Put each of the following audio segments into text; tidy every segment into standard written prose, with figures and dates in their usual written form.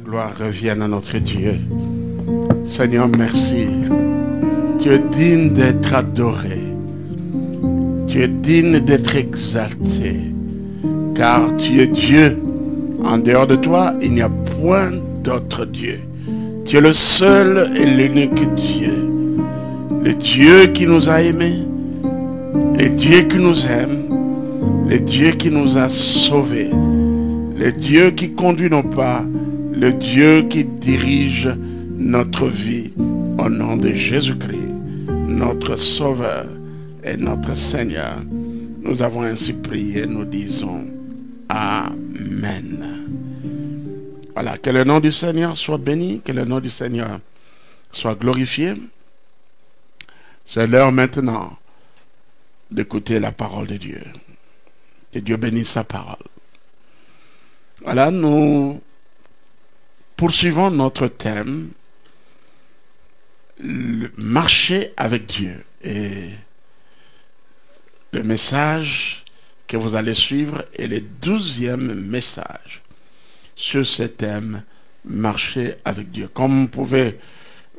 gloire revienne à notre Dieu. Seigneur, merci. Tu es digne d'être adoré. Tu es digne d'être exalté. Car tu es Dieu. En dehors de toi, il n'y a point d'autre Dieu. Tu es le seul et l'unique Dieu. Le Dieu qui nous a aimés. Le Dieu qui nous aime. Le Dieu qui nous a sauvés. Le Dieu qui conduit nos pas. Le Dieu qui dirige notre vie. Au nom de Jésus-Christ, notre Sauveur et notre Seigneur, nous avons ainsi prié, nous disons Amen. Voilà, que le nom du Seigneur soit béni, que le nom du Seigneur soit glorifié. C'est l'heure maintenant d'écouter la parole de Dieu. Que Dieu bénisse sa parole. Voilà, nous poursuivons notre thème, marcher avec Dieu. Et le message que vous allez suivre est le 12e message sur ce thème, marcher avec Dieu. Comme vous pouvez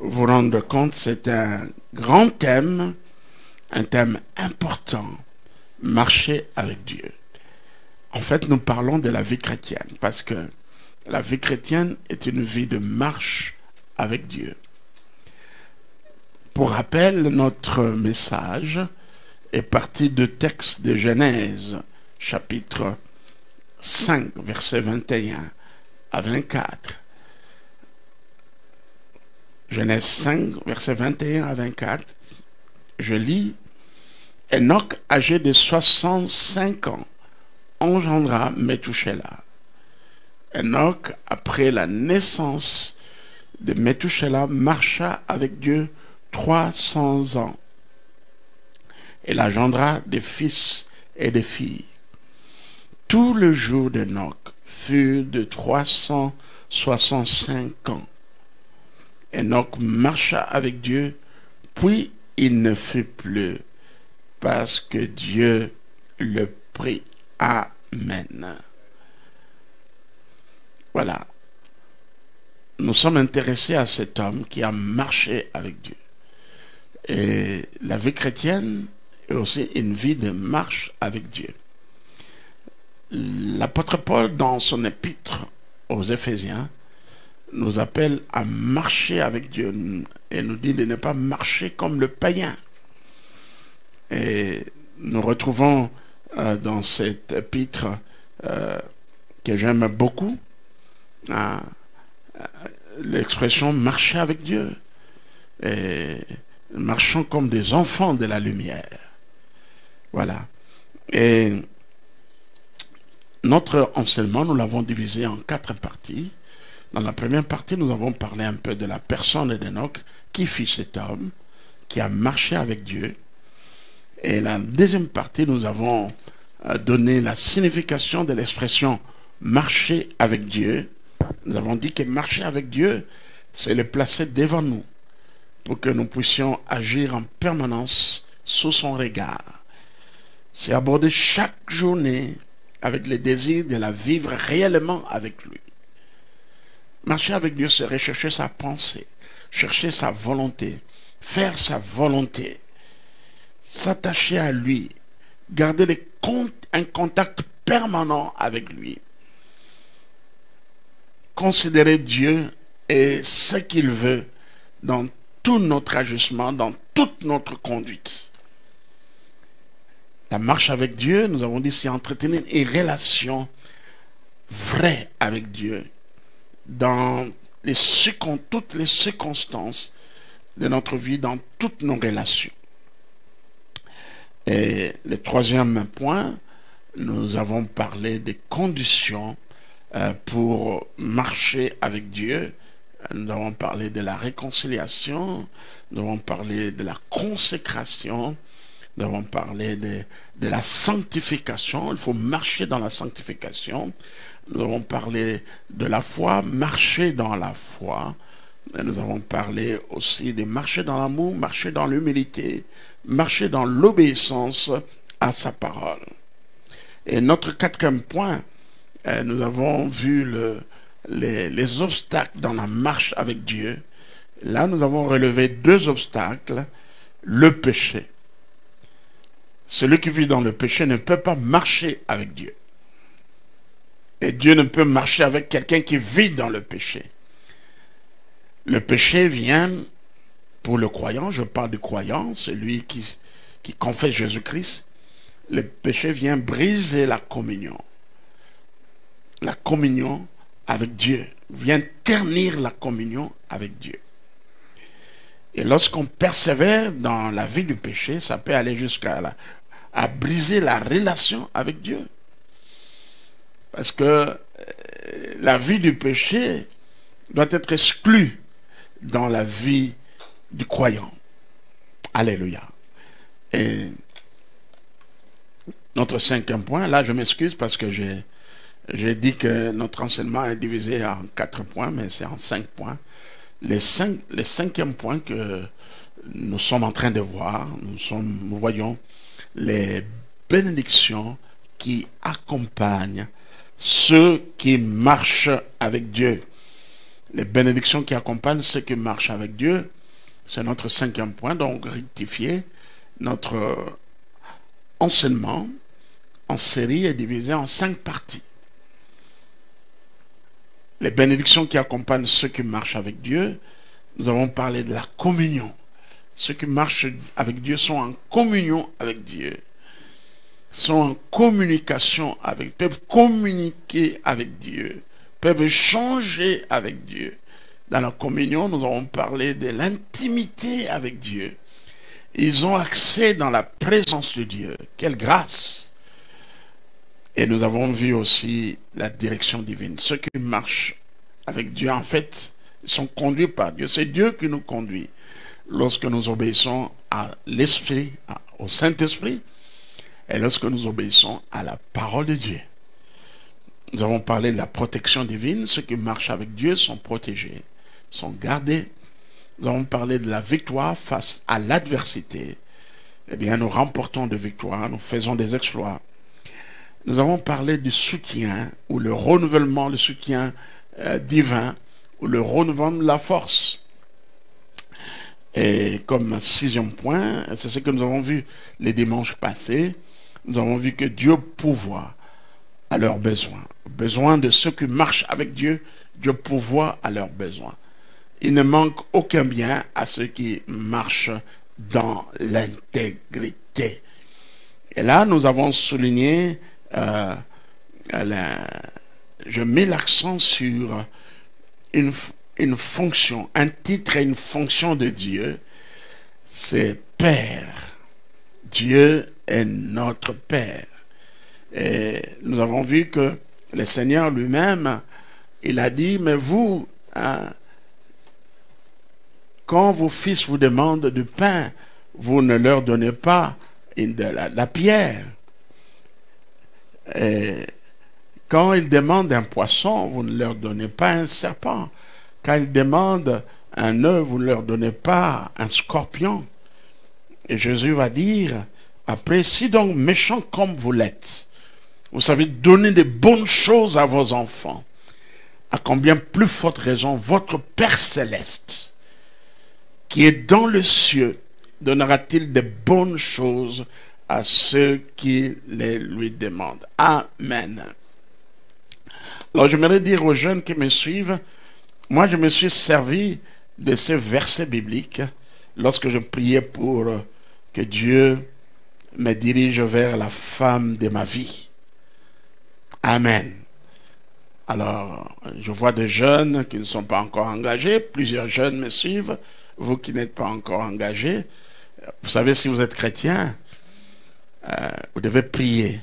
vous rendre compte, c'est un grand thème, un thème important, marcher avec Dieu. En fait, nous parlons de la vie chrétienne, parce que la vie chrétienne est une vie de marche avec Dieu. Pour rappel, notre message est parti du texte de Genèse, chapitre 5, versets 21 à 24. Genèse 5, versets 21 à 24, je lis, « Enoch, âgé de 65 ans, engendra Methushélah. Enoch, après la naissance de Methushélah, marcha avec Dieu 300 ans. Il engendra des fils et des filles. Tout le jour d'Enoch fut de 365 ans. Enoch marcha avec Dieu, puis il ne fut plus, parce que Dieu le prit. Amen. Voilà. Nous sommes intéressés à cet homme qui a marché avec Dieu. Et la vie chrétienne est aussi une vie de marche avec Dieu. L'apôtre Paul, dans son épître aux Éphésiens, nous appelle à marcher avec Dieu et nous dit de ne pas marcher comme le païen. Et nous retrouvons dans cet épître que j'aime beaucoup l'expression marcher avec Dieu. Et marchons comme des enfants de la lumière. Voilà. Et notre enseignement, nous l'avons divisé en 4 parties. Dans la première partie, nous avons parlé un peu de la personne d'Enoch, qui fut cet homme, qui a marché avec Dieu. Et la deuxième partie, nous avons donné la signification de l'expression marcher avec Dieu. Nous avons dit que marcher avec Dieu, c'est le placer devant nous, pour que nous puissions agir en permanence sous son regard. C'est aborder chaque journée avec le désir de la vivre réellement avec lui. Marcher avec Dieu, c'est rechercher sa pensée, chercher sa volonté, faire sa volonté, s'attacher à lui, garder un contact permanent avec lui. Considérer Dieu et ce qu'il veut dans tout notre agissement, dans toute notre conduite. La marche avec Dieu, nous avons dit, c'est entretenir une relation vraie avec Dieu dans toutes les circonstances de notre vie, dans toutes nos relations. Et le troisième point, nous avons parlé des conditions pour marcher avec Dieu. Nous avons parlé de la réconciliation, nous avons parlé de la consécration, nous avons parlé de la sanctification. Il faut marcher dans la sanctification. Nous avons parlé de la foi, marcher dans la foi. Nous avons parlé aussi de marcher dans l'amour, marcher dans l'humilité, marcher dans l'obéissance à sa parole. Et notre quatrième point, nous avons vu les obstacles dans la marche avec Dieu, là nous avons relevé 2 obstacles. Le péché. Celui qui vit dans le péché ne peut pas marcher avec Dieu. Et Dieu ne peut marcher avec quelqu'un qui vit dans le péché. Le péché vient, pour le croyant, je parle du croyant, celui qui confesse Jésus-Christ, le péché vient briser la communion. La communion avec Dieu, vient ternir la communion avec Dieu. Et lorsqu'on persévère dans la vie du péché, ça peut aller jusqu'à à briser la relation avec Dieu. Parce que la vie du péché doit être exclue dans la vie du croyant. Alléluia. Et notre 5e point, là je m'excuse parce que j'ai dit que notre enseignement est divisé en 4 points, mais c'est en 5 points. Les 5e point que nous sommes en train de voir, nous voyons les bénédictions qui accompagnent ceux qui marchent avec Dieu. Les bénédictions qui accompagnent ceux qui marchent avec Dieu, c'est notre 5e point. Donc rectifier, notre enseignement en série est divisé en 5 parties. Les bénédictions qui accompagnent ceux qui marchent avec Dieu, nous avons parlé de la communion. Ceux qui marchent avec Dieu sont en communion avec Dieu, sont en communication avec, peuvent communiquer avec Dieu, peuvent échanger avec Dieu. Dans la communion, nous avons parlé de l'intimité avec Dieu. Ils ont accès dans la présence de Dieu. Quelle grâce! Et nous avons vu aussi la direction divine. Ceux qui marchent avec Dieu, en fait, sont conduits par Dieu. C'est Dieu qui nous conduit. Lorsque nous obéissons à l'Esprit, au Saint-Esprit, et lorsque nous obéissons à la parole de Dieu. Nous avons parlé de la protection divine. Ceux qui marchent avec Dieu sont protégés, sont gardés. Nous avons parlé de la victoire face à l'adversité. Eh bien, nous remportons des victoires, nous faisons des exploits. Nous avons parlé du soutien, ou le renouvellement, le soutien divin, ou le renouvellement de la force. Et comme 6e point, c'est ce que nous avons vu les dimanches passés, nous avons vu que Dieu pourvoit à leurs besoins. Besoin de ceux qui marchent avec Dieu, Dieu pourvoit à leurs besoins. Il ne manque aucun bien à ceux qui marchent dans l'intégrité. Et là, nous avons souligné, je mets l'accent sur une fonction, un titre et une fonction de Dieu, c'est Père. Dieu est notre Père. Et nous avons vu que le Seigneur lui-même, il a dit, mais vous, quand vos fils vous demandent du pain, vous ne leur donnez pas la pierre. Et quand ils demandent un poisson, vous ne leur donnez pas un serpent. Quand ils demandent un œuf, vous ne leur donnez pas un scorpion. Et Jésus va dire, après, si donc méchants comme vous l'êtes, vous savez donner de bonnes choses à vos enfants, à combien plus forte raison votre Père Céleste, qui est dans le cieux, donnera-t-il de bonnes choses à ceux qui les lui demandent. Amen. Alors j'aimerais dire aux jeunes qui me suivent, moi je me suis servi de ce verset biblique lorsque je priais pour que Dieu me dirige vers la femme de ma vie. Amen. Alors, je vois des jeunes qui ne sont pas encore engagés, plusieurs jeunes me suivent, vous qui n'êtes pas encore engagés. Vous savez, si vous êtes chrétien, vous devez prier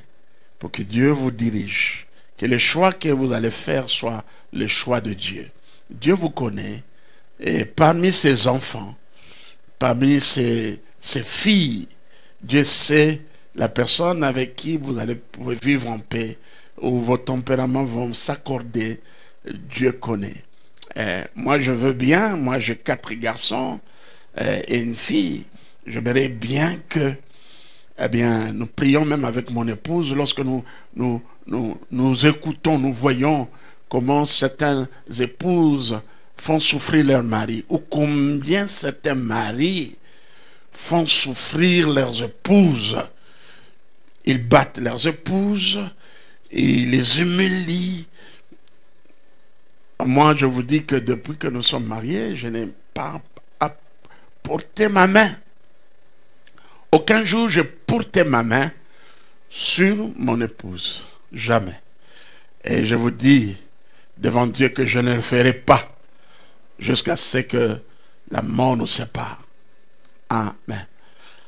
pour que Dieu vous dirige, que le choix que vous allez faire soit le choix de Dieu. Dieu vous connaît, et parmi ses enfants, parmi ses filles, Dieu sait la personne avec qui vous allez pouvoir vivre en paix, où vos tempéraments vont s'accorder. Dieu connaît. Moi je veux bien, moi j'ai 4 garçons et une fille. J'aimerais bien que, eh bien, nous prions même avec mon épouse lorsque nous écoutons, nous voyons comment certaines épouses font souffrir leur mari, ou combien certains maris font souffrir leurs épouses. Ils battent leurs épouses, ils les humilient. Moi, je vous dis que depuis que nous sommes mariés, je n'ai pas porté ma main. Aucun jour, j'ai porté ma main sur mon épouse. Jamais. Et je vous dis devant Dieu que je ne le ferai pas jusqu'à ce que la mort nous sépare. Amen.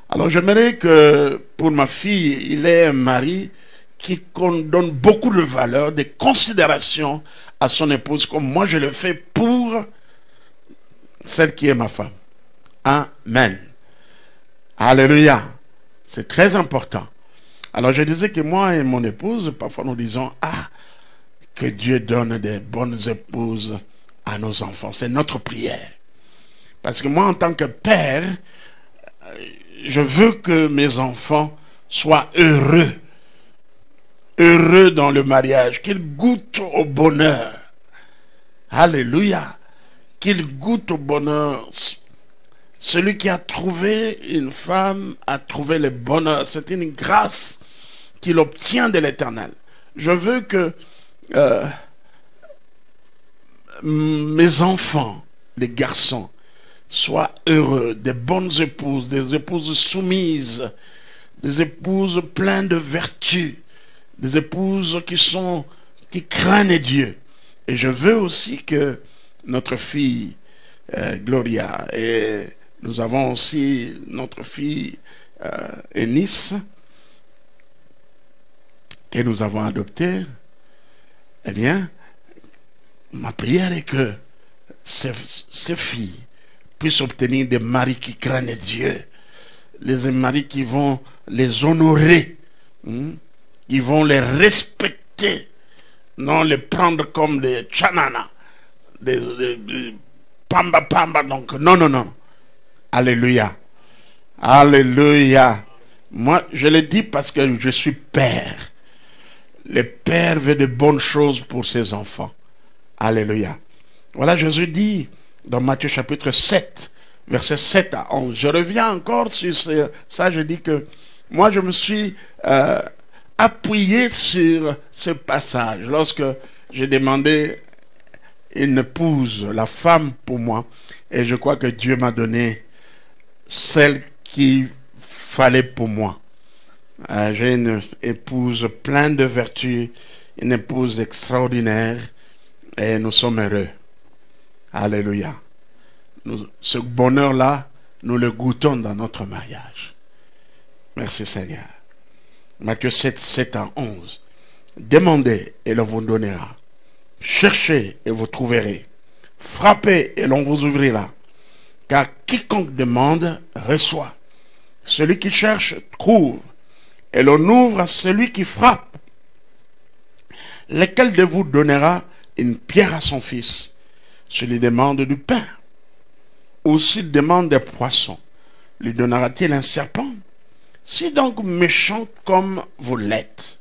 Alors j'aimerais que pour ma fille, il ait un mari qui donne beaucoup de valeur, de considération à son épouse, comme moi je le fais pour celle qui est ma femme. Amen. Alléluia. C'est très important. Alors je disais que moi et mon épouse, parfois nous disons, que Dieu donne des bonnes épouses à nos enfants. C'est notre prière. Parce que moi, en tant que père, je veux que mes enfants soient heureux. Heureux dans le mariage. Qu'ils goûtent au bonheur. Alléluia. Qu'ils goûtent au bonheur. Celui qui a trouvé une femme a trouvé le bonheur. C'est une grâce qu'il obtient de l'Éternel. Je veux que mes enfants, les garçons, soient heureux, des bonnes épouses, des épouses soumises, des épouses pleines de vertus, des épouses qui craignent Dieu. Et je veux aussi que notre fille Gloria, et nous avons aussi notre fille Eunice, que nous avons adoptée. Eh bien, ma prière est que ces filles puissent obtenir des maris qui craignent Dieu, les maris qui vont les honorer, qui vont les respecter, non les prendre comme des chanana, des pamba pamba. Donc non. Alléluia. Alléluia. Moi, je le dis parce que je suis père. Le père veut de bonnes choses pour ses enfants. Alléluia. Voilà, Jésus dit dans Matthieu chapitre 7, versets 7 à 11. Je reviens encore sur ça, je dis que moi je me suis appuyé sur ce passage lorsque j'ai demandé une épouse, la femme pour moi, et je crois que Dieu m'a donné celle qu'il fallait pour moi. J'ai une épouse pleine de vertus, une épouse extraordinaire, et nous sommes heureux. Alléluia. Ce bonheur-là, nous le goûtons dans notre mariage. Merci Seigneur. Matthieu 7, 7 à 11. Demandez et l'on vous donnera. Cherchez et vous trouverez. Frappez et l'on vous ouvrira. Car quiconque demande, reçoit. Celui qui cherche, trouve. Et l'on ouvre à celui qui frappe. Lequel de vous donnera une pierre à son fils, s'il demande du pain? Ou s'il demande des poissons, lui donnera-t-il un serpent? Si donc méchant comme vous l'êtes,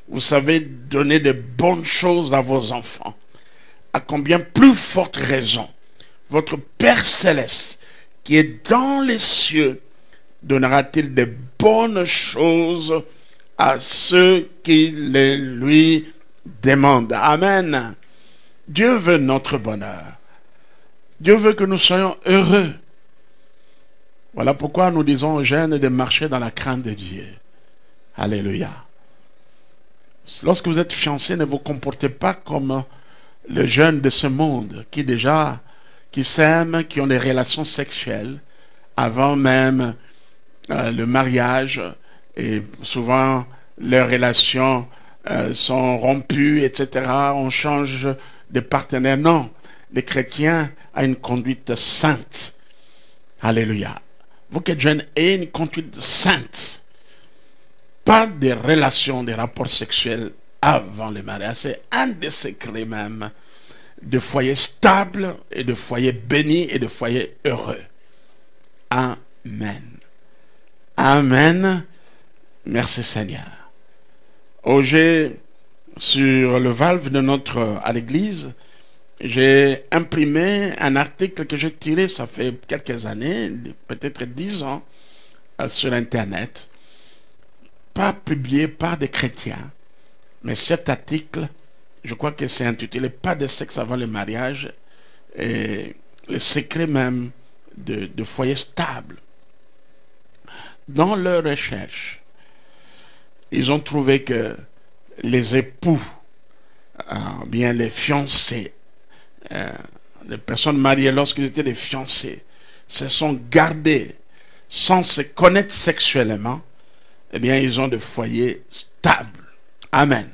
vous savez donner de bonnes choses à vos enfants, à combien plus forte raison votre Père Céleste, qui est dans les cieux, donnera-t-il de bonnes choses à ceux qui les lui demandent. Amen. Dieu veut notre bonheur. Dieu veut que nous soyons heureux. Voilà pourquoi nous disons aux jeunes de marcher dans la crainte de Dieu. Alléluia. Lorsque vous êtes fiancés, ne vous comportez pas comme les jeunes de ce monde qui s'aiment, qui ont des relations sexuelles avant même le mariage, et souvent leurs relations sont rompues, etc. On change de partenaire. Non, les chrétiens ont une conduite sainte. Alléluia. Vous qui êtes jeunes, ayez une conduite sainte. Pas de relations, des rapports sexuels avant le mariage. C'est un des secrets même de foyers stables et de foyers bénis et de foyers heureux. Amen. Amen. Merci Seigneur. Oh, j'ai sur le valve de à l'église, j'ai imprimé un article que j'ai tiré, ça fait quelques années, peut-être 10 ans, sur Internet, pas publié par des chrétiens. Mais cet article, je crois que c'est intitulé « Pas de sexe avant le mariage » et le secret même de foyers stables. Dans leur recherche, ils ont trouvé que les époux, bien les fiancés, les personnes mariées lorsqu'ils étaient des fiancés, se sont gardés sans se connaître sexuellement, eh bien, ils ont des foyers stables. Amen.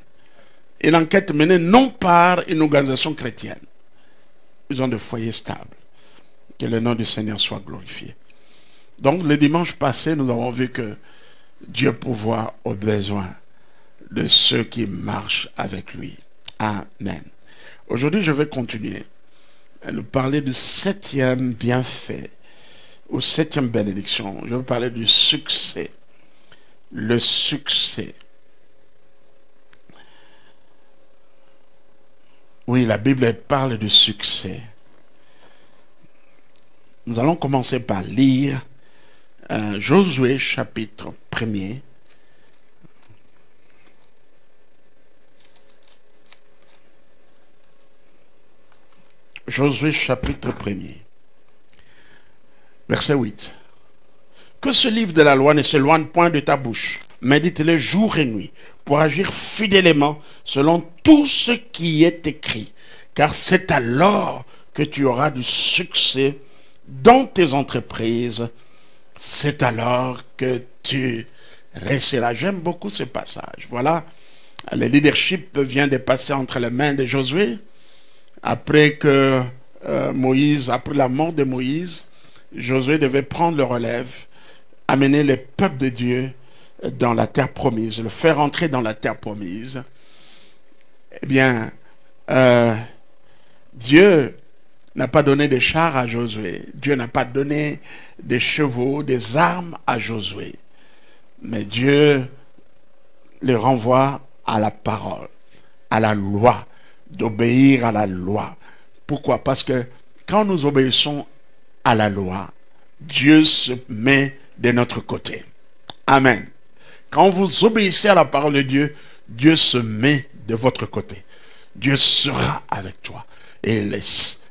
Et l'enquête menée non par une organisation chrétienne. Ils ont des foyers stables. Que le nom du Seigneur soit glorifié. Donc, le dimanche passé, nous avons vu que Dieu pourvoit aux besoins de ceux qui marchent avec lui. Amen. Aujourd'hui, je vais continuer à nous parler du 7e bienfait, ou 7e bénédiction. Je vais parler du succès. Le succès. Oui, la Bible parle du succès. Nous allons commencer par lire Josué chapitre 1er. Josué chapitre 1er. Verset 8. Que ce livre de la loi ne s'éloigne point de ta bouche. Médite-le jour et nuit pour agir fidèlement selon tout ce qui est écrit. Car c'est alors que tu auras du succès dans tes entreprises. C'est alors que tu resteras. J'aime beaucoup ce passage. Voilà, le leadership vient de passer entre les mains de Josué. Après que après la mort de Moïse, Josué devait prendre le relève, amener le peuple de Dieu dans la terre promise, le faire entrer dans la terre promise. Eh bien, Dieu n'a pas donné des chars à Josué. Dieu n'a pas donné des chevaux, des armes à Josué. Mais Dieu le renvoie à la parole, à la loi, d'obéir à la loi. Pourquoi? Parce que quand nous obéissons à la loi, Dieu se met de notre côté. Amen. Quand vous obéissez à la parole de Dieu, Dieu se met de votre côté. Dieu sera avec toi. Et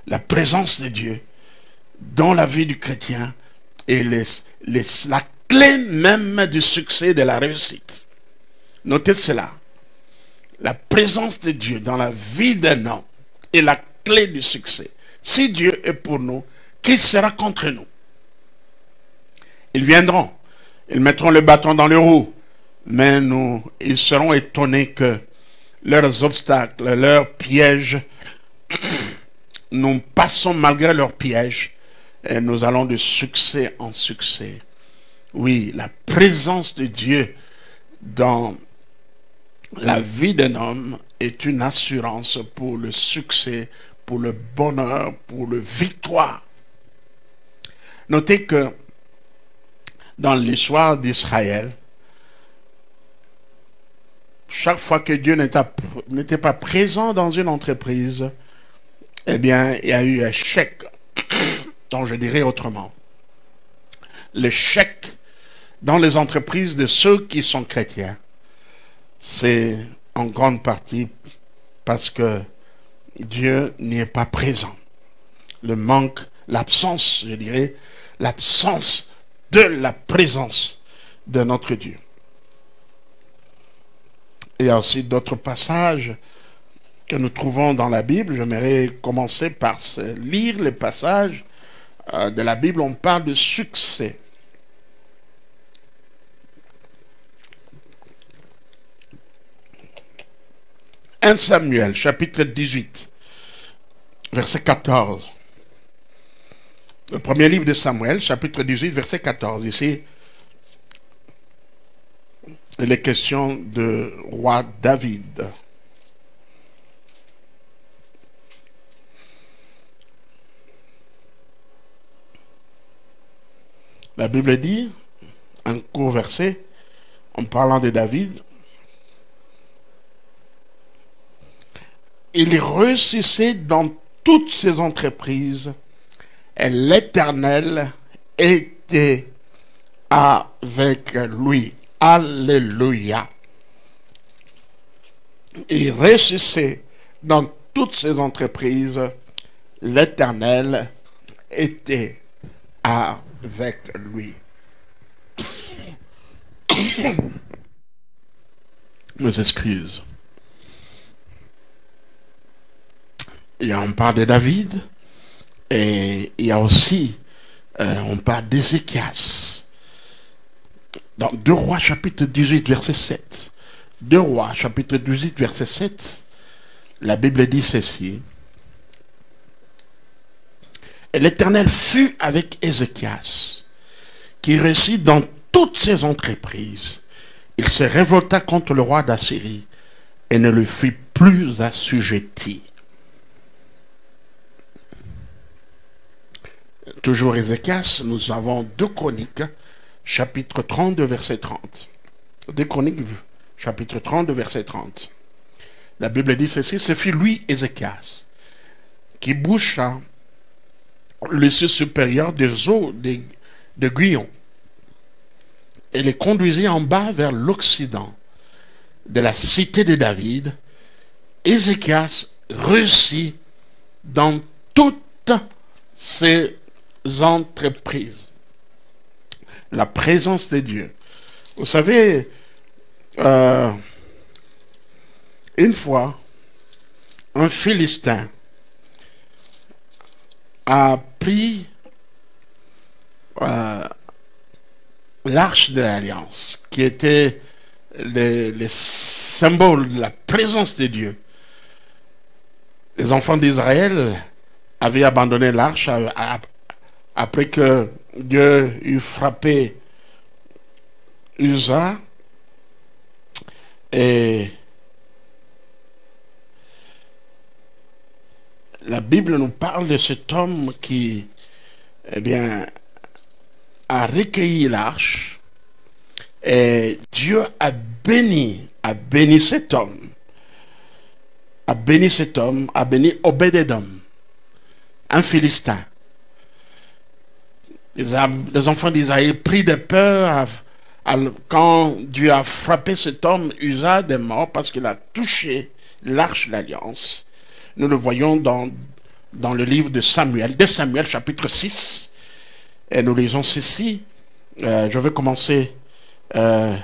la présence de Dieu dans la vie du chrétien est la clé même du succès et de la réussite. Notez cela. La présence de Dieu dans la vie d'un homme est la clé du succès. Si Dieu est pour nous, qui sera contre nous? Ils viendront, ils mettront le bâton dans les roues, mais ils seront étonnés que leurs obstacles, leurs pièges, nous passons malgré leurs pièges et nous allons de succès en succès. Oui, la présence de Dieu dans la vie d'un homme est une assurance pour le succès, pour le bonheur, pour la victoire. Notez que dans l'histoire d'Israël, chaque fois que Dieu n'était pas présent dans une entreprise, eh bien, il y a eu un chèque. Donc, je dirais autrement. Le chèque dans les entreprises de ceux qui sont chrétiens, c'est en grande partie parce que Dieu n'y est pas présent. Le manque, l'absence, je dirais, l'absence de la présence de notre Dieu. Il y a aussi d'autres passages que nous trouvons dans la Bible. J'aimerais commencer par lire les passages de la Bible. On parle de succès. « 1 Samuel, chapitre 18, verset 14. Le premier livre de Samuel, chapitre 18, verset 14. Ici, il est question de roi David. La Bible dit, un court verset, en parlant de David, il réussissait dans toutes ses entreprises et l'Éternel était avec lui. Alléluia. Il réussissait dans toutes ses entreprises, l'Éternel était avec lui. Mes excuses. On parle de David et il y a aussi, on parle d'Ézéchias. Dans 2 Rois chapitre 18 verset 7. 2 Rois chapitre 18 verset 7. La Bible dit ceci. Et l'Éternel fut avec Ézéchias, qui réussit dans toutes ses entreprises. Il se révolta contre le roi d'Assyrie et ne le fut plus assujetti. Toujours Ézéchias, nous avons 2 Chroniques, chapitre 32, verset 30. 2 Chroniques, chapitre 32, verset 30. La Bible dit ceci, ce fut lui, Ézéchias, qui boucha le ciel supérieur des eaux de Guyon et les conduisit en bas vers l'occident de la cité de David. Ézéchias réussit dans toutes ses entreprises. La présence de Dieu. Vous savez, une fois, un Philistin a pris l'arche de l'Alliance, qui était le symbole de la présence de Dieu. Les enfants d'Israël avaient abandonné l'arche après que Dieu eut frappé Uza, et la Bible nous parle de cet homme qui, eh bien, a recueilli l'arche, et Dieu a béni cet homme, a béni Obed-Edom, un Philistin. Les enfants d'Israël pris de peur quand Dieu a frappé cet homme. Uza est mort parce qu'il a touché l'arche de l'Alliance. Nous le voyons dans le livre de Samuel, chapitre 6. Et nous lisons ceci. Je vais commencer un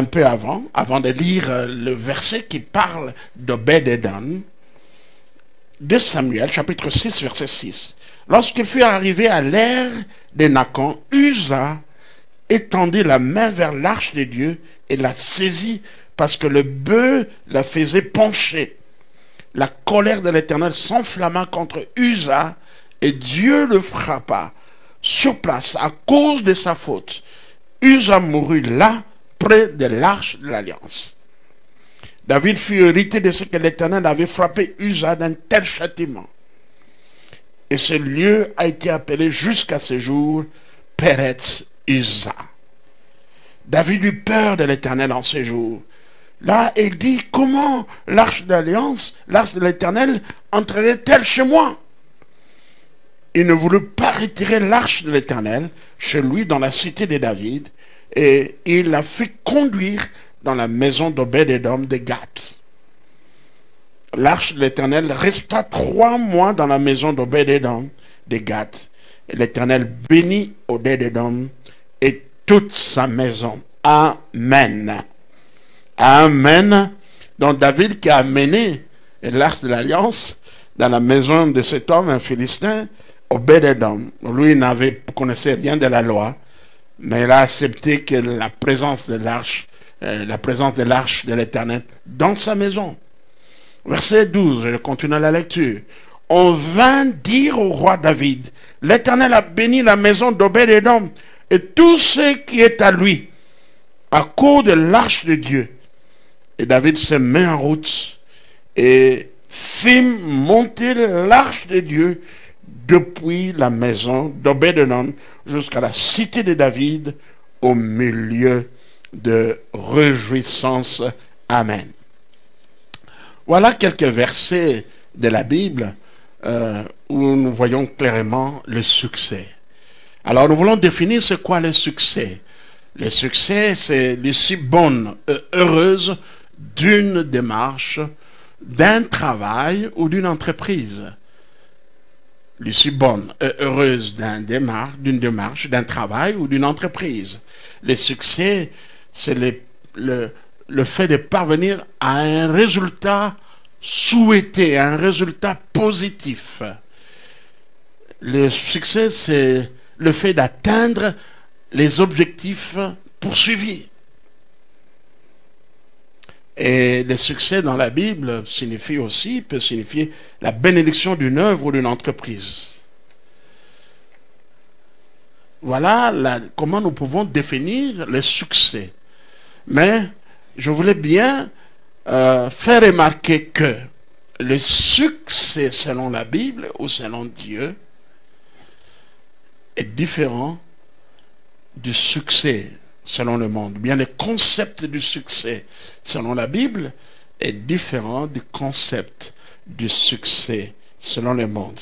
peu avant de lire le verset qui parle d'Obed-Edom. De Samuel, chapitre 6, verset 6. Lorsqu'il fut arrivé à l'ère des Nakon, Uza étendit la main vers l'arche de Dieu et la saisit parce que le bœuf la faisait pencher. La colère de l'Éternel s'enflamma contre Uza et Dieu le frappa sur place à cause de sa faute. Uza mourut là, près de l'arche de l'Alliance. David fut irrité de ce que l'Éternel avait frappé Uza d'un tel châtiment. Et ce lieu a été appelé jusqu'à ce jour Peretz Uza. David eut peur de l'Éternel en ces jours. Là, il dit, comment l'arche d'alliance, l'arche de l'Éternel, entrerait-elle chez moi? Il ne voulut pas retirer l'arche de l'Éternel chez lui dans la cité de David, et il la fit conduire dans la maison d'Obed-Edom de Gath. L'arche de l'Éternel resta 3 mois dans la maison d'Obed-Edom de Gath. Et l'Éternel bénit Obed-Edom et toute sa maison. Amen. Amen. Donc David qui a amené l'arche de l'Alliance dans la maison de cet homme, un Philistin, Obed-Edom. Lui connaissait rien de la loi, mais il a accepté que la présence de l'arche de l'Éternel dans sa maison. Verset 12, je continue la lecture. On vint dire au roi David, l'Éternel a béni la maison d'Obed-Edom et tout ce qui est à lui, à cause de l'arche de Dieu. Et David se met en route et fit monter l'arche de Dieu depuis la maison d'Obed-Edom jusqu'à la cité de David au milieu de réjouissance. Amen. Voilà quelques versets de la Bible où nous voyons clairement le succès. Alors nous voulons définir c'est quoi le succès. Le succès, c'est l'issue bonne et heureuse d'une démarche, d'un travail ou d'une entreprise. L'issue bonne et heureuse d'une démarche, d'un travail ou d'une entreprise. Le succès, c'est le fait de parvenir à un résultat souhaité, un résultat positif. Le succès, c'est le fait d'atteindre les objectifs poursuivis. Et le succès dans la Bible peut signifier la bénédiction d'une œuvre ou d'une entreprise. Voilà comment nous pouvons définir le succès. Mais je voulais bien faire remarquer que le succès selon la Bible ou selon Dieu est différent du succès selon le monde. Bien, le concept du succès selon la Bible est différent du concept du succès selon le monde.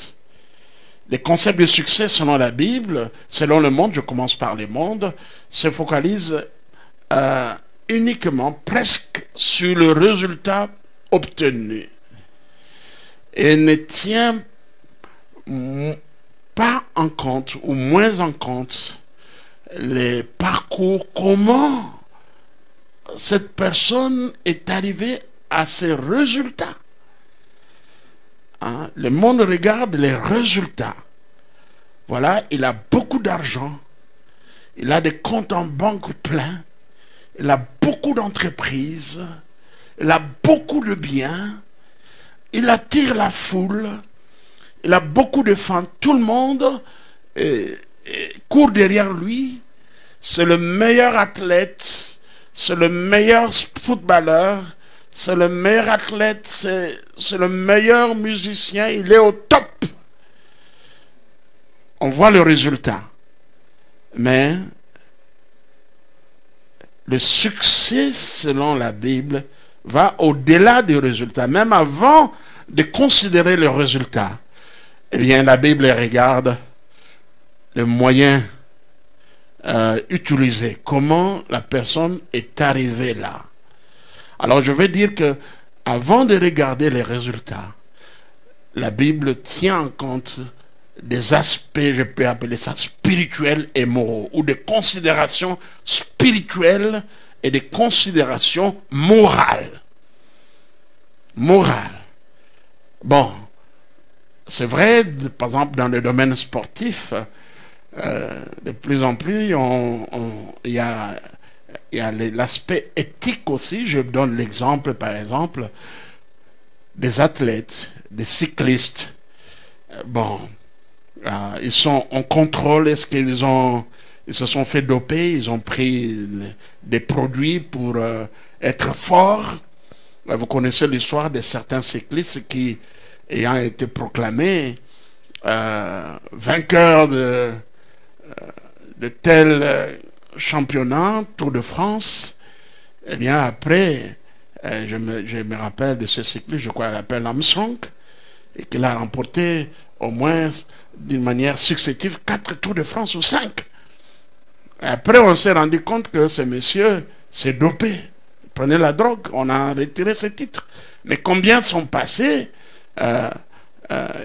Le concept du succès selon la Bible, selon le monde, je commence par le monde, se focalise uniquement, presque, sur le résultat obtenu et ne tient pas en compte, ou moins en compte, les parcours, comment cette personne est arrivée à ces résultats. Hein? Le monde regarde les résultats. Voilà, il a beaucoup d'argent, il a des comptes en banque pleins, il a beaucoup d'entreprises, il a beaucoup de biens, il attire la foule, il a beaucoup de fans, tout le monde court derrière lui. C'est le meilleur athlète, c'est le meilleur footballeur, c'est le meilleur athlète, c'est le meilleur musicien, il est au top. On voit le résultat. Mais le succès, selon la Bible, va au-delà du résultat. Même avant de considérer le résultat, eh bien, la Bible regarde les moyens utilisés. Comment la personne est arrivée là. Alors, je veux dire que avant de regarder les résultats, la Bible tient en compte des aspects, je peux appeler ça spirituels et moraux, ou des considérations spirituelles et des considérations morales. Morales. Bon, c'est vrai, par exemple, dans le domaine sportif, de plus en plus, il y a l'aspect éthique aussi. Je donne l'exemple, par exemple, des athlètes, des cyclistes. Bon, on contrôle, est-ce qu'ils se sont fait doper, ils ont pris des produits pour être forts. Vous connaissez l'histoire de certains cyclistes qui, ayant été proclamés vainqueurs de tel championnat, Tour de France, eh bien après, je me rappelle de ce cycliste, je crois qu'il s'appelle Armstrong, et qu'il a remporté au moins d'une manière successive 4 Tours de France ou 5. Après, on s'est rendu compte que ce monsieur s'est dopé. Il prenait la drogue, on a retiré ce titre. Mais combien sont passés,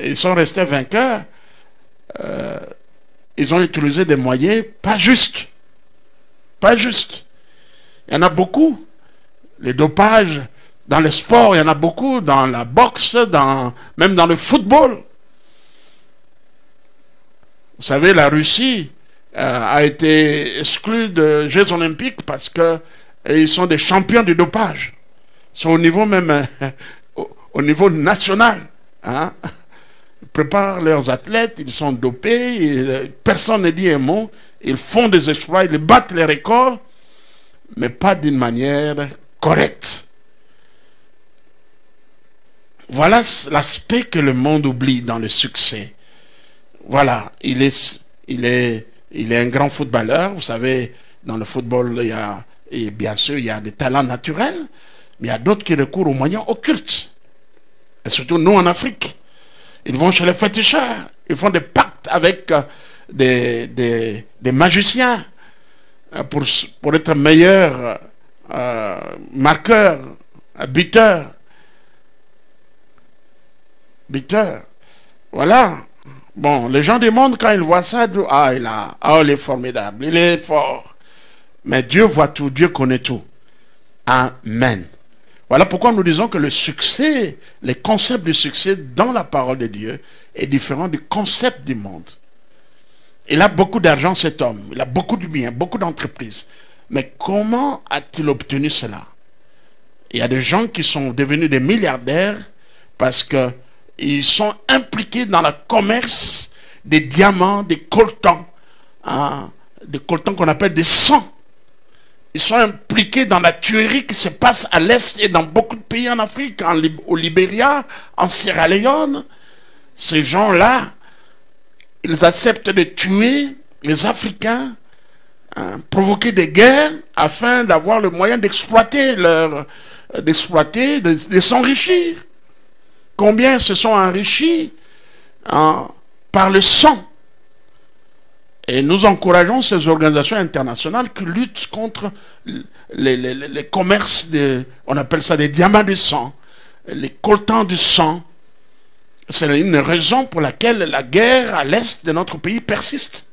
ils sont restés vainqueurs, ils ont utilisé des moyens pas justes. Pas justes. Il y en a beaucoup. Les dopages dans le sport, il y en a beaucoup, dans la boxe, même dans le football. Vous savez, la Russie a été exclue des Jeux Olympiques parce qu'ils sont des champions du dopage. Ils sont au niveau même, au niveau national. Hein? Ils préparent leurs athlètes, ils sont dopés, personne ne dit un mot, ils font des exploits, ils battent les records, mais pas d'une manière correcte. Voilà l'aspect que le monde oublie dans le succès. Voilà, il est un grand footballeur. Vous savez, dans le football, bien sûr, il y a des talents naturels, mais il y a d'autres qui recourent aux moyens occultes. Et surtout nous en Afrique. Ils vont chez les féticheurs. Ils font des pactes avec des magiciens pour être meilleurs marqueurs, buteurs. Voilà. Bon, les gens du monde, quand ils voient ça, disent, ah, il est formidable, il est fort. Mais Dieu voit tout, Dieu connaît tout. Amen. Voilà pourquoi nous disons que le succès, les concepts du succès dans la parole de Dieu est différent du concept du monde. Il a beaucoup d'argent, cet homme. Il a beaucoup de biens, beaucoup d'entreprises. Mais comment a-t-il obtenu cela? Il y a des gens qui sont devenus des milliardaires parce qu'ils sont impliqués dans le commerce des diamants, des coltans. Des coltans qu'on appelle des sangs. Ils sont impliqués dans la tuerie qui se passe à l'Est et dans beaucoup de pays en Afrique, au Libéria, en Sierra Leone. Ces gens-là, ils acceptent de tuer les Africains, provoquer des guerres afin d'avoir le moyen d'exploiter de s'enrichir. Combien se sont enrichis par le sang? Et nous encourageons ces organisations internationales qui luttent contre les commerces, on appelle ça des diamants du sang, les coltans du sang. C'est une raison pour laquelle la guerre à l'est de notre pays persiste.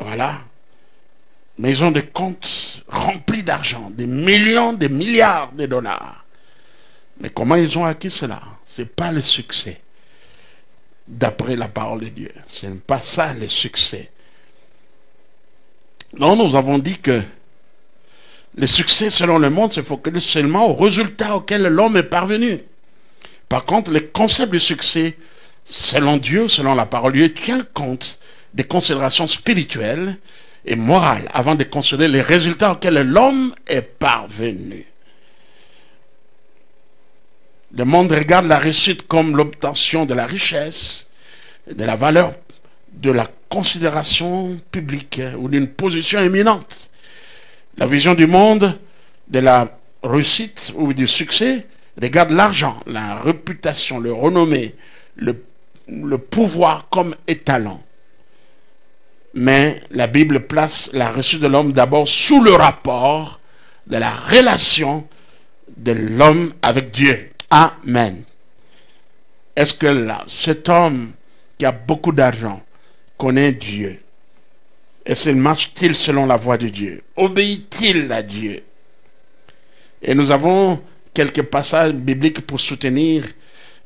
Voilà. Mais ils ont des comptes remplis d'argent, des millions, des milliards de dollars. Mais comment ils ont acquis cela? Ce n'est pas le succès. D'après la parole de Dieu. Ce n'est pas ça le succès. Non, nous avons dit que le succès selon le monde se focalise seulement aux résultats auxquels l'homme est parvenu. Par contre, le concept du succès, selon Dieu, selon la parole de Dieu, tient compte des considérations spirituelles et morales avant de considérer les résultats auxquels l'homme est parvenu. Le monde regarde la réussite comme l'obtention de la richesse, de la valeur, de la considération publique ou d'une position éminente. La vision du monde de la réussite ou du succès regarde l'argent, la réputation, le renommée, le pouvoir comme étalon. Mais la Bible place la réussite de l'homme d'abord sous le rapport de la relation de l'homme avec Dieu. Amen. Est-ce que là, cet homme qui a beaucoup d'argent connaît Dieu? Est-ce qu'il marche-t-il selon la voie de Dieu? Obéit-il à Dieu? Et nous avons quelques passages bibliques pour soutenir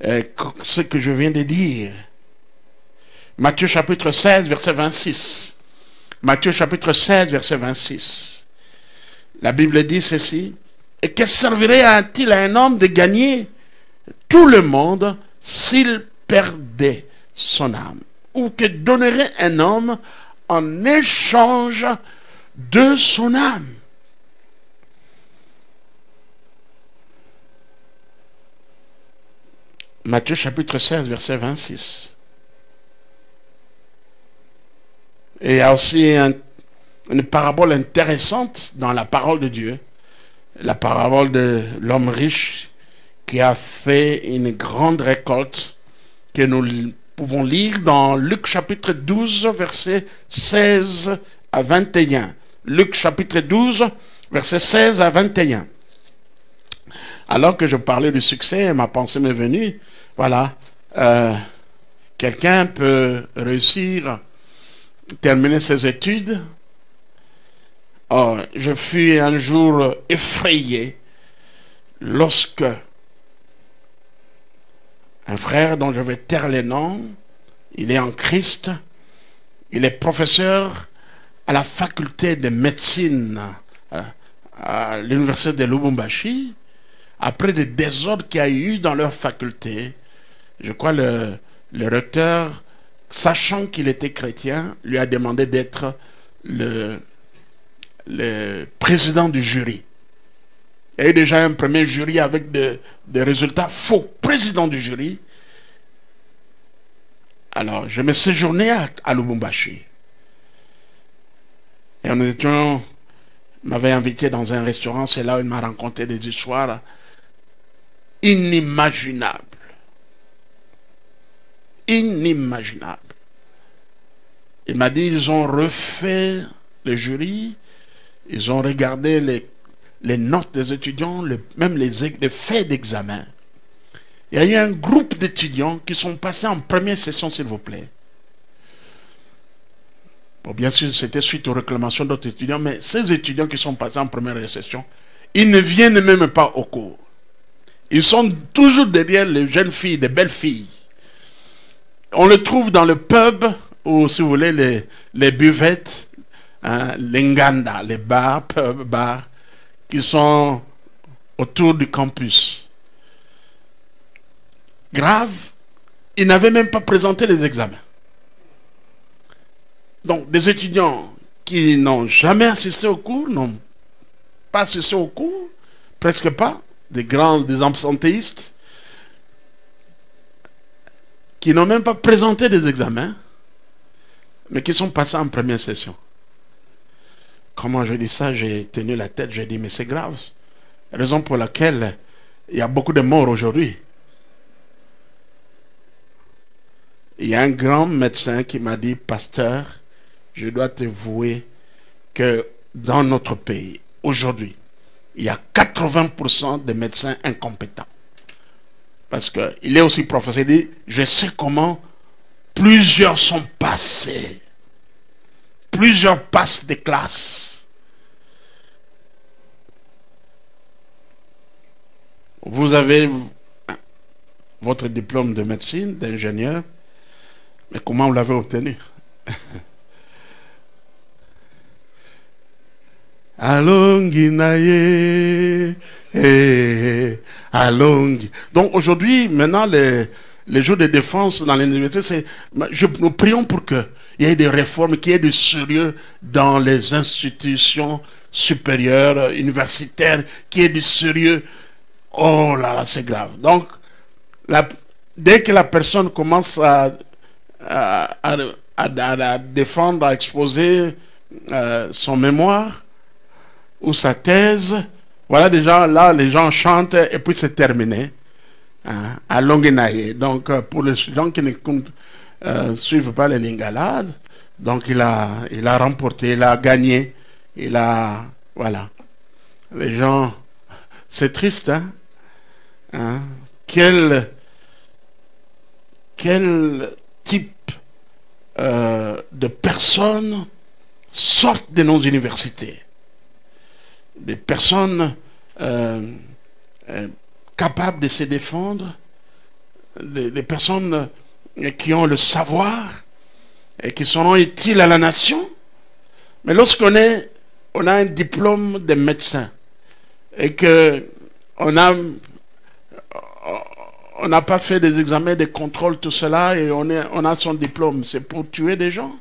ce que je viens de dire. Matthieu chapitre 16, verset 26. Matthieu chapitre 16, verset 26. La Bible dit ceci. Et que servirait-il à un homme de gagner tout le monde s'il perdait son âme? Ou que donnerait un homme en échange de son âme? Matthieu chapitre 16, verset 26. Et il y a aussi une parabole intéressante dans la parole de Dieu. La parabole de l'homme riche qui a fait une grande récolte que nous pouvons lire dans Luc chapitre 12, versets 16 à 21. Luc chapitre 12, versets 16 à 21. Alors que je parlais du succès, ma pensée m'est venue. Voilà, quelqu'un peut réussir, terminer ses études. Oh, je fus un jour effrayé lorsque un frère dont je vais taire les noms, il est en Christ, il est professeur à la faculté de médecine à l'université de Lubumbashi. Après des désordres qu'il y a eu dans leur faculté, je crois le recteur, sachant qu'il était chrétien, lui a demandé d'être le président du jury. Il y a eu déjà un premier jury avec des résultats faux. Président du jury. Alors, je me séjournais à Lubumbashi. Et on m'avait invité dans un restaurant, c'est là où il m'a raconté des histoires inimaginable. Inimaginable. Il m'a dit, ils ont refait le jury, ils ont regardé les notes des étudiants, même les faits d'examen. Il y a eu un groupe d'étudiants qui sont passés en première session, s'il vous plaît. Bon, bien sûr, c'était suite aux réclamations d'autres étudiants, mais ces étudiants qui sont passés en première session, ils ne viennent même pas au cours. Ils sont toujours derrière les jeunes filles, des belles filles. On le trouve dans le pub, ou si vous voulez, les buvettes, hein, les nganda, les bars, pubs, bars, qui sont autour du campus. Grave, ils n'avaient même pas présenté les examens. Donc, des étudiants qui n'ont jamais assisté au cours, n'ont pas assisté au cours, presque pas, des absentéistes, qui n'ont même pas présenté des examens, mais qui sont passés en première session. Comment je dis ça? J'ai tenu la tête, j'ai dit, mais c'est grave. Raison pour laquelle il y a beaucoup de morts aujourd'hui. Il y a un grand médecin qui m'a dit, pasteur, je dois t'avouer que dans notre pays, aujourd'hui, il y a 80% de médecins incompétents. Parce qu'il est aussi professeur, il dit, je sais comment plusieurs sont passés. Plusieurs passent des classes. Vous avez votre diplôme de médecine, d'ingénieur, mais comment vous l'avez obtenu? Alonginaye, alongi. Donc aujourd'hui, maintenant, les jours de défense dans les universités, nous prions pour qu'il y ait des réformes, qu'il y ait du sérieux dans les institutions supérieures, universitaires, qu'il y ait du sérieux. Oh là là, c'est grave. Donc, dès que la personne commence à défendre, à exposer son mémoire ou sa thèse, voilà déjà là les gens chantent et puis c'est terminé, hein, à Longuenaye. Donc pour les gens qui ne suivent pas les lingalades, donc il a remporté, il a gagné, voilà. Les gens, c'est triste, hein, quel type de personnes sortent de nos universités. Des personnes capables de se défendre, des personnes qui ont le savoir et qui seront utiles à la nation. Mais lorsqu'on a un diplôme de médecin et qu'on n'a pas fait des examens, des contrôles, tout cela, et on a son diplôme, c'est pour tuer des gens.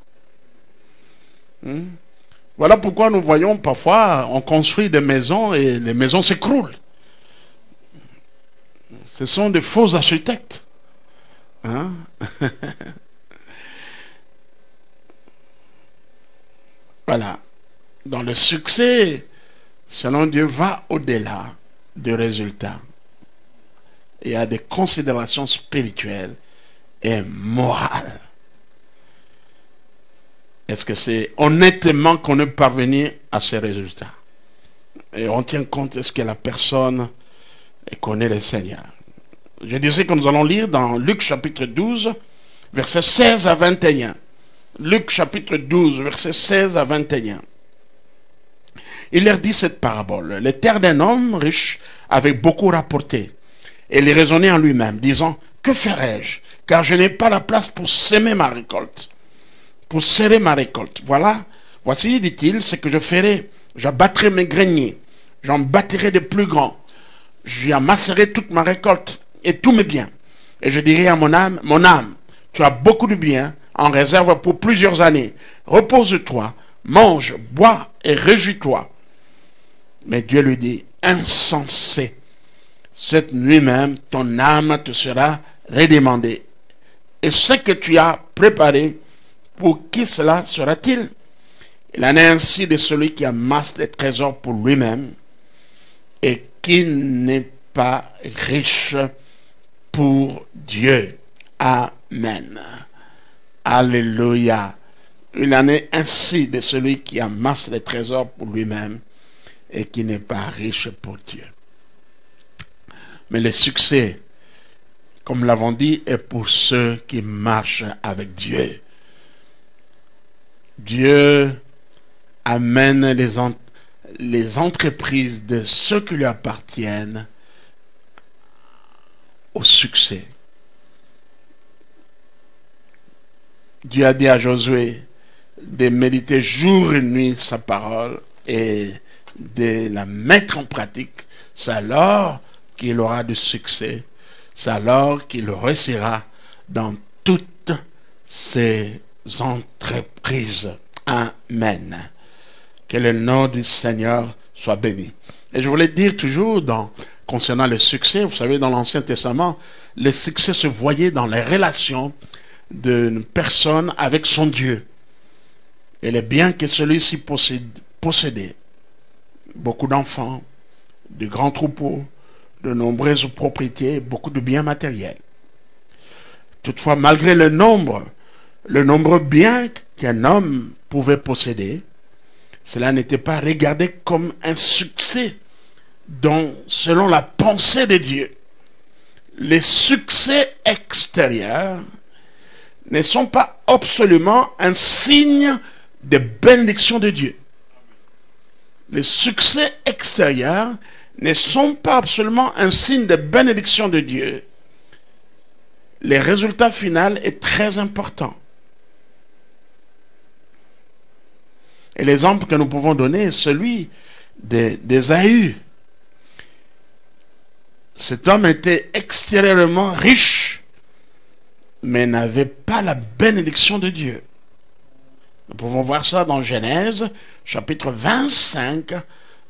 Voilà pourquoi nous voyons parfois, on construit des maisons et les maisons s'écroulent. Ce sont des faux architectes. Hein? Voilà. Dans le succès, selon Dieu, va au-delà du résultat. Il y a des considérations spirituelles et morales. Est-ce que c'est honnêtement qu'on est parvenu à ces résultats? Et on tient compte, est-ce que la personne connaît le Seigneur? Je disais que nous allons lire dans Luc chapitre 12, versets 16 à 21. Luc chapitre 12, versets 16 à 21. Il leur dit cette parabole. Les terres d'un homme riche avait beaucoup rapporté. Et il raisonnait en lui-même, disant, que ferai-je? Car je n'ai pas la place pour s'aimer ma récolte. Pour serrer ma récolte. Voici, dit-il, ce que je ferai. J'abattrai mes greniers. J'en bâtirai de plus grands. J'y amasserai toute ma récolte et tous mes biens. Et je dirai à mon âme, tu as beaucoup de biens en réserve pour plusieurs années. Repose-toi, mange, bois et réjouis-toi. Mais Dieu lui dit, insensé, cette nuit même, ton âme te sera redemandée. Et ce que tu as préparé, pour qui cela sera-t-il? Il en est ainsi de celui qui amasse des trésors pour lui-même et qui n'est pas riche pour Dieu. Amen. Alléluia. Il en est ainsi de celui qui amasse les trésors pour lui-même et qui n'est pas riche pour Dieu. Mais le succès, comme l'avons dit, est pour ceux qui marchent avec Dieu. Dieu amène les entreprises de ceux qui lui appartiennent au succès. Dieu a dit à Josué de méditer jour et nuit sa parole et de la mettre en pratique. C'est alors qu'il aura du succès. C'est alors qu'il réussira dans toutes ses entreprises. Amen. Que le nom du Seigneur soit béni. Et je voulais dire toujours concernant le succès, vous savez, dans l'Ancien Testament, le succès se voyait dans les relations d'une personne avec son Dieu. Et les biens que celui-ci possédait. Beaucoup d'enfants, de grands troupeaux, de nombreuses propriétés, beaucoup de biens matériels. Toutefois, malgré le nombre bien qu'un homme pouvait posséder, cela n'était pas regardé comme un succès selon la pensée de Dieu. Les succès extérieurs ne sont pas absolument un signe de bénédiction de Dieu. Les succès extérieurs ne sont pas absolument un signe de bénédiction de Dieu. Le résultat final est très important. Et l'exemple que nous pouvons donner est celui d'Ésaü. Cet homme était extérieurement riche, mais n'avait pas la bénédiction de Dieu. Nous pouvons voir ça dans Genèse, chapitre 25,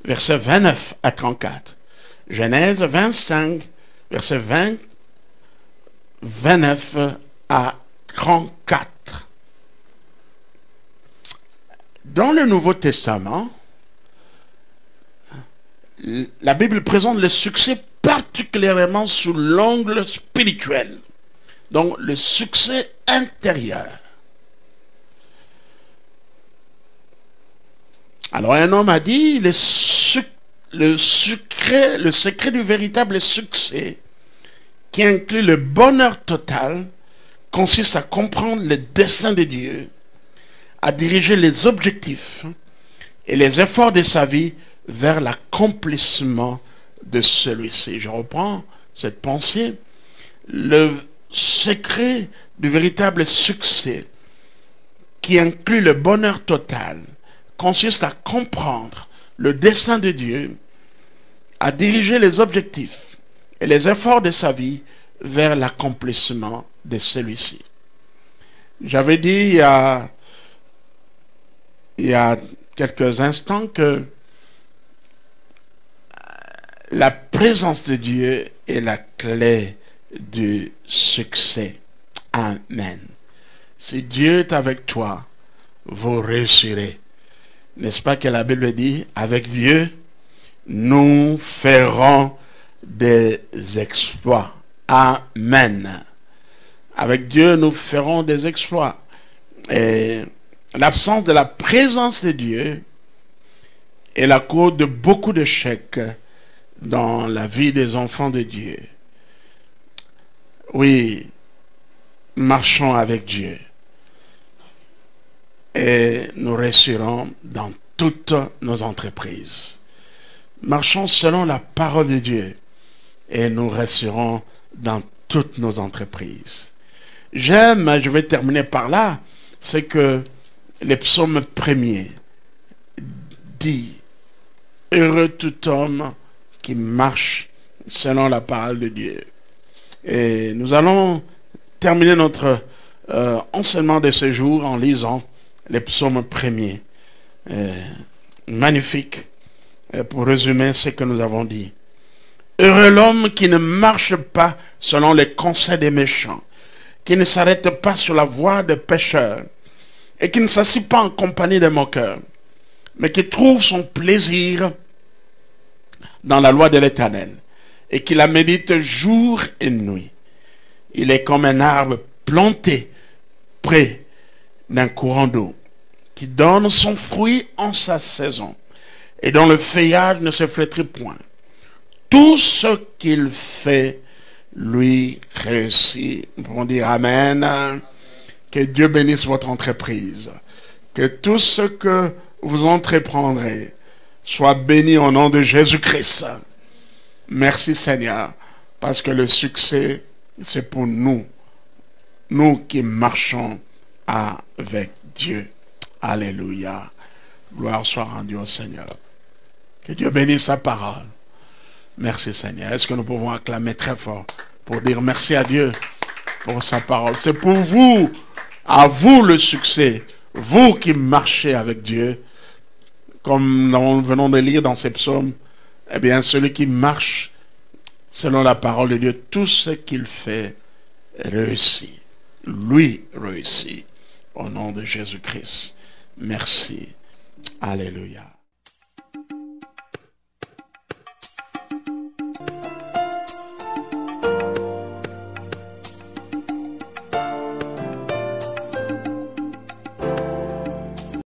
versets 29 à 34. Genèse 25, versets 29 à 34. Dans le Nouveau Testament, la Bible présente le succès particulièrement sous l'angle spirituel. Donc, le succès intérieur. Alors, un homme a dit, le secret du véritable succès, qui inclut le bonheur total, consiste à comprendre le dessein de Dieu, à diriger les objectifs et les efforts de sa vie vers l'accomplissement de celui-ci. Je reprends cette pensée. Le secret du véritable succès, qui inclut le bonheur total, consiste à comprendre le dessein de Dieu, à diriger les objectifs et les efforts de sa vie vers l'accomplissement de celui-ci. J'avais dit il y a quelques instants que la présence de Dieu est la clé du succès. Amen. Si Dieu est avec toi, vous réussirez. N'est-ce pas que la Bible dit, avec Dieu, nous ferons des exploits. Amen. Avec Dieu, nous ferons des exploits. Et l'absence de la présence de Dieu est la cause de beaucoup d'échecs dans la vie des enfants de Dieu. Oui, marchons avec Dieu. Et nous réussirons dans toutes nos entreprises. Marchons selon la parole de Dieu. Et nous réussirons dans toutes nos entreprises. J'aime, je vais terminer par là, c'est que le psaume 1er dit « Heureux tout homme qui marche selon la parole de Dieu ». Et nous allons terminer notre enseignement de ce jour en lisant le psaume 1er. Magnifique, pour résumer ce que nous avons dit. Heureux l'homme qui ne marche pas selon les conseils des méchants, qui ne s'arrête pas sur la voie des pécheurs, et qui ne s'assied pas en compagnie des moqueurs, mais qui trouve son plaisir dans la loi de l'Éternel, et qui la médite jour et nuit. Il est comme un arbre planté près d'un courant d'eau, qui donne son fruit en sa saison, et dont le feuillage ne se flétrit point. Tout ce qu'il fait lui réussit. Nous pouvons dire Amen. Que Dieu bénisse votre entreprise. Que tout ce que vous entreprendrez soit béni au nom de Jésus-Christ. Merci Seigneur, parce que le succès, c'est pour nous. Nous qui marchons avec Dieu. Alléluia. Gloire soit rendue au Seigneur. Que Dieu bénisse sa parole. Merci Seigneur. Est-ce que nous pouvons acclamer très fort pour dire merci à Dieu pour sa parole? C'est pour vous, à vous le succès, vous qui marchez avec Dieu, comme nous venons de lire dans ces psaumes. Eh bien, celui qui marche selon la parole de Dieu, tout ce qu'il fait réussit. Lui réussit. Au nom de Jésus-Christ. Merci. Alléluia.